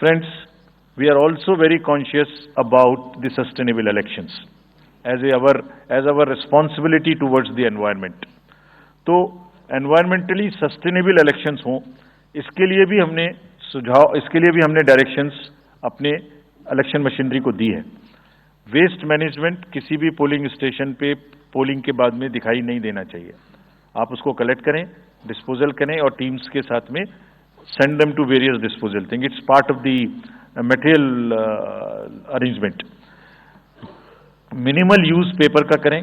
Friends, we are also very conscious about the sustainable elections as our responsibility towards the environment. तो environmentally sustainable elections हों, इसके लिए भी हमने directions अपने इलेक्शन मशीनरी को दी है। वेस्ट मैनेजमेंट किसी भी पोलिंग स्टेशन पे पोलिंग के बाद में दिखाई नहीं देना चाहिए। आप उसको कलेक्ट करें, डिस्पोजल करें और टीम्स के साथ में send them to various disposal thing. It's part of the material arrangement. Minimal use paper का करें।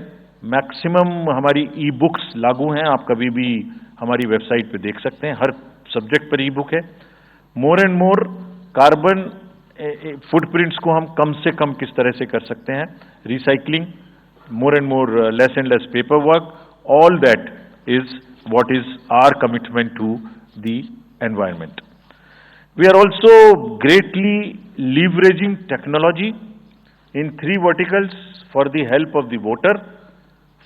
मैक्सिमम हमारी ई बुक्स लागू हैं, आप कभी भी हमारी वेबसाइट पे देख सकते हैं, हर सब्जेक्ट पर ई बुक है। More and more carbon footprints को हम कम से कम किस तरह से कर सकते हैं, recycling, more and more less and less paperwork, all that is what is our commitment to the environment. We are also greatly leveraging technology in 3 verticals for the help of the voter,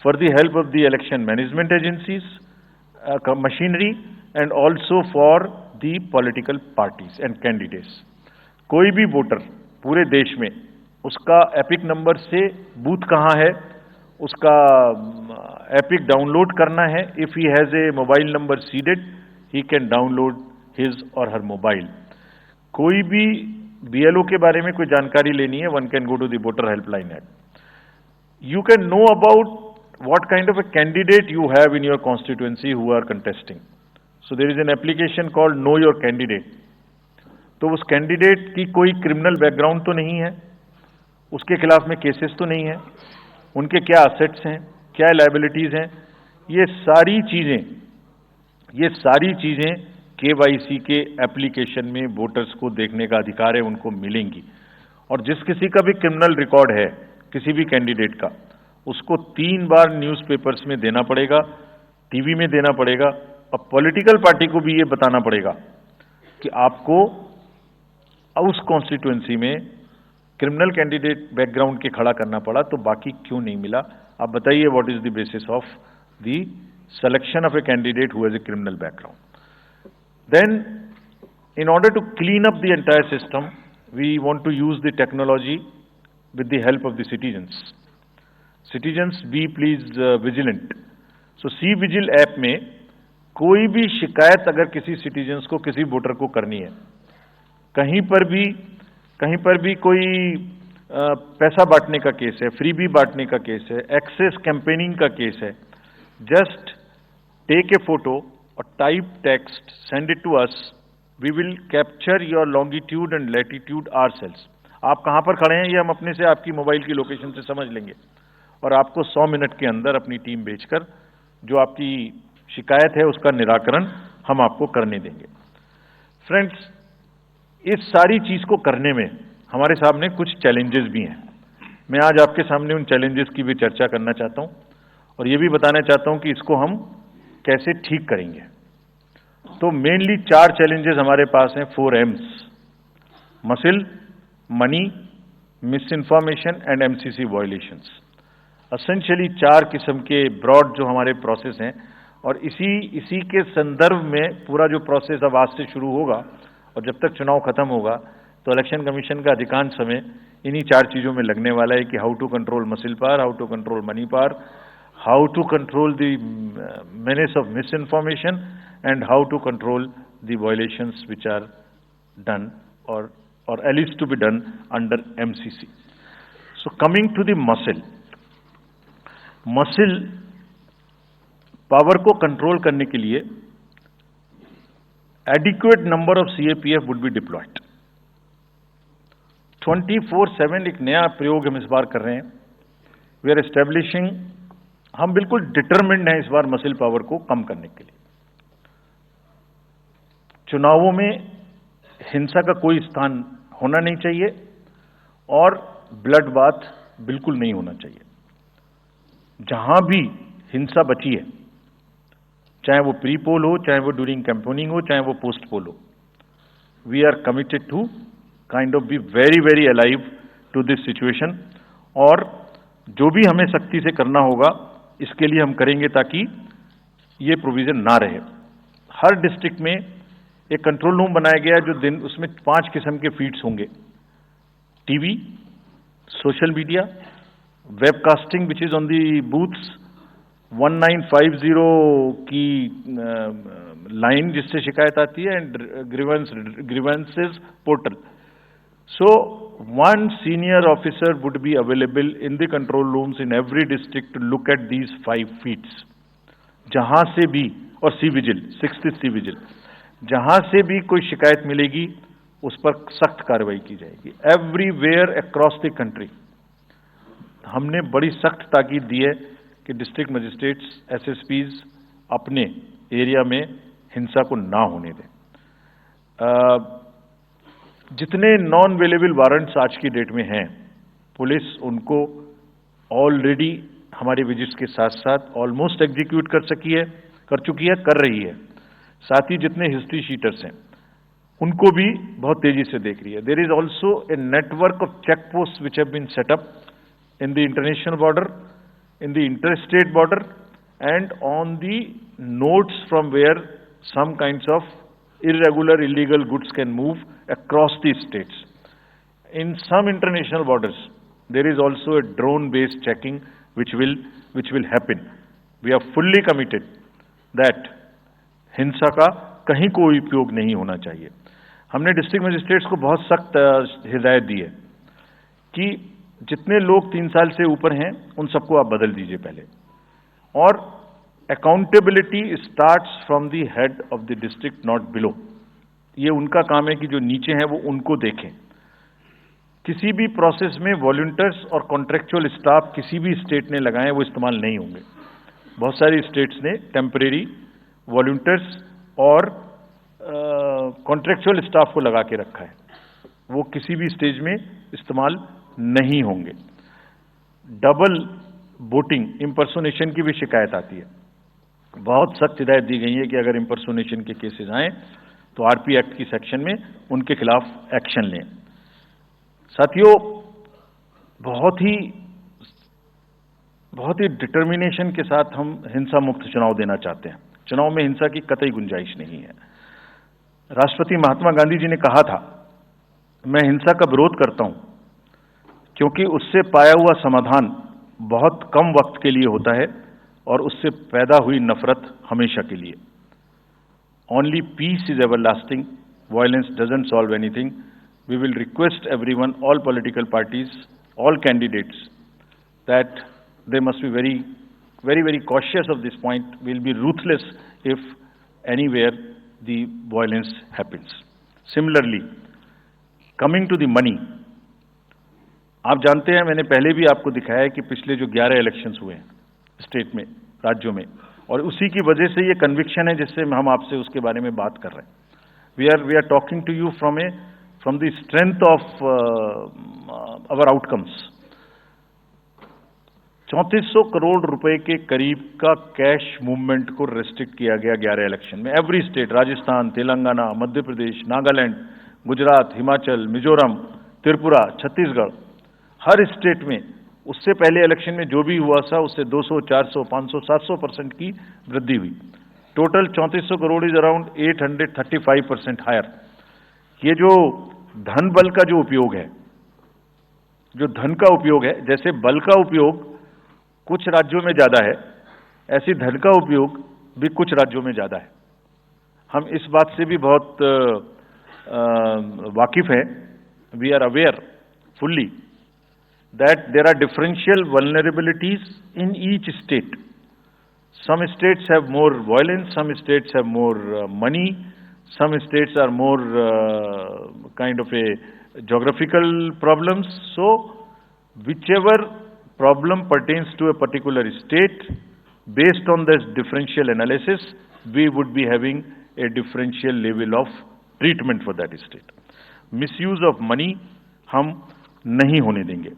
for the help of the election management agencies, machinery, and also for the political parties and candidates. कोई भी voter पूरे देश में उसका epic number से booth कहाँ है, उसका एपिक डाउनलोड करना है। If he has a mobile number seeded, he can download his और हर मोबाइल। कोई भी बीएलओ के बारे में कोई जानकारी लेनी है, one can go to the voter helpline app. You can know about what kind of a candidate you have in your constituency who are contesting. So there is an application called know your candidate. तो उस candidate की कोई criminal background तो नहीं है, उसके खिलाफ में केसेस तो नहीं है, उनके क्या असेट्स हैं, क्या लायबिलिटीज हैं, ये सारी चीजें केवाईसी के एप्लीकेशन में वोटर्स को देखने का अधिकार है, उनको मिलेंगी। और जिस किसी का भी क्रिमिनल रिकॉर्ड है किसी भी कैंडिडेट का, उसको 3 बार न्यूज़पेपर्स में देना पड़ेगा, टीवी में देना पड़ेगा, और पॉलिटिकल पार्टी को भी ये बताना पड़ेगा कि आपको उस कॉन्स्टिट्यूएंसी में क्रिमिनल कैंडिडेट बैकग्राउंड के खड़ा करना पड़ा, तो बाकी क्यों नहीं मिला। आप बताइए, what is the basis of the selection of a candidate who has a criminal background. Then in order to clean up the entire system, we want to use the technology with the help of the citizens be please vigilant. So cVIGIL app में कोई भी शिकायत अगर किसी citizens को, किसी voter को करनी है, कहीं पर भी कोई पैसा बांटने का केस है, फ्रीबी बांटने का केस है, एक्सेस कैंपेनिंग का केस है, जस्ट टेक ए फोटो और type text, send it to us, we will capture your longitude and latitude ourselves. आप कहां पर खड़े हैं ये हम अपने से आपकी मोबाइल की लोकेशन से समझ लेंगे, और आपको 100 मिनट के अंदर अपनी टीम भेजकर जो आपकी शिकायत है उसका निराकरण हम आपको करने देंगे। फ्रेंड्स, इस सारी चीज को करने में हमारे सामने कुछ चैलेंजेस भी हैं। मैं आज आपके सामने उन चैलेंजेस की भी चर्चा करना चाहता हूं, और ये भी बताना चाहता हूं कि इसको हम कैसे ठीक करेंगे। तो मेनली 4 चैलेंजेस हमारे पास हैं, 4 M's: muscle, money, miss information and MCC violations. Essentially 4 किस्म के ब्रॉड जो हमारे प्रोसेस हैं, और इसी के संदर्भ में पूरा जो प्रोसेस अब आज से शुरू होगा और जब तक चुनाव खत्म होगा, तो इलेक्शन कमीशन का अधिकांश समय इन्हीं 4 चीजों में लगने वाला है कि how to control muscle power, how to control money power, how to control the menace of misinformation, and how to control the violations which are done or at least to be done under MCC. So coming to the muscle power को control करने के लिए adequate number of CAPF would be deployed. 24/7 एक नया प्रयोग हम इस बार कर रहे हैं। We are establishing, हम बिल्कुल डिटरमिन्ड हैं इस बार मसिल पावर को कम करने के लिए। चुनावों में हिंसा का कोई स्थान होना नहीं चाहिए और ब्लड बाथ बिल्कुल नहीं होना चाहिए। जहां भी हिंसा बची है, चाहे वो प्री पोल हो, चाहे वो ड्यूरिंग कैंपेनिंग हो, चाहे वो पोस्ट पोल हो, we are committed to kind of be very very alive to this situation, और जो भी हमें सख्ती से करना होगा इसके लिए हम करेंगे ताकि ये प्रोविजन ना रहे। हर डिस्ट्रिक्ट में एक कंट्रोल रूम बनाया गया जो दिन उसमें 5 किस्म के फीड्स होंगे, TV, social media, webcasting which is on the booths, 1950 की लाइन जिससे शिकायत आती है, and grievances portal. So one senior officer would be available in the control rooms in every district to look at these 5 feeds. जहां से भी, और C vigil, 6th C vigil, जहां से भी कोई शिकायत मिलेगी उस पर सख्त कार्रवाई की जाएगी. एवरीवेयर अक्रॉस द कंट्री हमने बड़ी सख्त ताकीद दी है कि डिस्ट्रिक्ट मजिस्ट्रेट्स, एसएसपीज अपने एरिया में हिंसा को ना होने दें. जितने नॉन अवेलेबल वारंट्स आज की डेट में हैं, पुलिस उनको ऑलरेडी हमारे विजिट्स के साथ साथ ऑलमोस्ट एग्जीक्यूट कर चुकी है, कर रही है. साथ ही जितने हिस्ट्री शीटर्स हैं उनको भी बहुत तेजी से देख रही है. There is also a network of check post which have been set up in the international border, in the interstate border, and on the nodes from where some kinds of irregular, illegal goods can move across the states. In some international borders, there is also a drone-based checking which will happen. We are fully committed that हिंसा का कहीं कोई उपयोग नहीं होना चाहिए. हमने district magistrates को बहुत सख्त हिदायत दी है कि जितने लोग 3 साल से ऊपर हैं उन सबको आप बदल दीजिए पहले, और accountability starts from the head of the district, not below. ये उनका काम है कि जो नीचे हैं वो उनको देखें. किसी भी प्रोसेस में वॉलंटियर्स और कॉन्ट्रेक्चुअल स्टाफ किसी भी स्टेट ने लगाए वो इस्तेमाल नहीं होंगे. बहुत सारी स्टेट्स ने टेम्परेरी वॉलंटियर्स और कॉन्ट्रेक्चुअल स्टाफ को लगा के रखा है, वो किसी भी स्टेज में इस्तेमाल नहीं होंगे. डबल वोटिंग, इंपर्सोनेशन की भी शिकायत आती है. बहुत सख्त हिदायत दी गई है कि अगर इंपर्सोनेशन के केसेस आए तो आरपी एक्ट की सेक्शन में उनके खिलाफ एक्शन लें. साथियों, बहुत ही डिटर्मिनेशन के साथ हम हिंसा मुक्त चुनाव देना चाहते हैं. चुनाव में हिंसा की कतई गुंजाइश नहीं है. राष्ट्रपति महात्मा गांधी जी ने कहा था, मैं हिंसा का विरोध करता हूं क्योंकि उससे पाया हुआ समाधान बहुत कम वक्त के लिए होता है और उससे पैदा हुई नफरत हमेशा के लिए. Only peace is everlasting, violence doesn't solve anything. We will request everyone, all political parties, all candidates, that they must be very, very, very cautious of this point. Will be ruthless if anywhere the violence happens. Similarly, coming to the money, आप जानते हैं, मैंने पहले भी आपको दिखाया है कि पिछले जो 11 इलेक्शंस हुए हैं स्टेट में, राज्यों में, और उसी की वजह से ये कन्विक्शन है जिससे हम आपसे उसके बारे में बात कर रहे हैं. We are talking to you from the strength of our outcomes. 3400 crore रुपए के करीब का कैश मूवमेंट को रेस्ट्रिक्ट किया गया 11 इलेक्शन में. एवरी स्टेट, राजस्थान, तेलंगाना, मध्य प्रदेश, नागालैंड, गुजरात, हिमाचल, मिजोरम, त्रिपुरा, छत्तीसगढ़, हर स्टेट में उससे पहले इलेक्शन में जो भी हुआ था उससे 200, 400, 500, 700% की वृद्धि हुई. Total 3400 crore is around 835% higher. ये जो धन बल का जो उपयोग है, जो धन का उपयोग है, जैसे बल का उपयोग कुछ राज्यों में ज्यादा है, ऐसी धन का उपयोग भी कुछ राज्यों में ज्यादा है. हम इस बात से भी बहुत वाकिफ हैं. We are aware fully that there are differential vulnerabilities in each state. Some states have more violence, some states have more money, some states are more kind of a geographical problems. So whichever problem pertains to a particular state, based on this differential analysis, we would be having a differential level of treatment for that state. Misuse of money हम नहीं होने देंगे.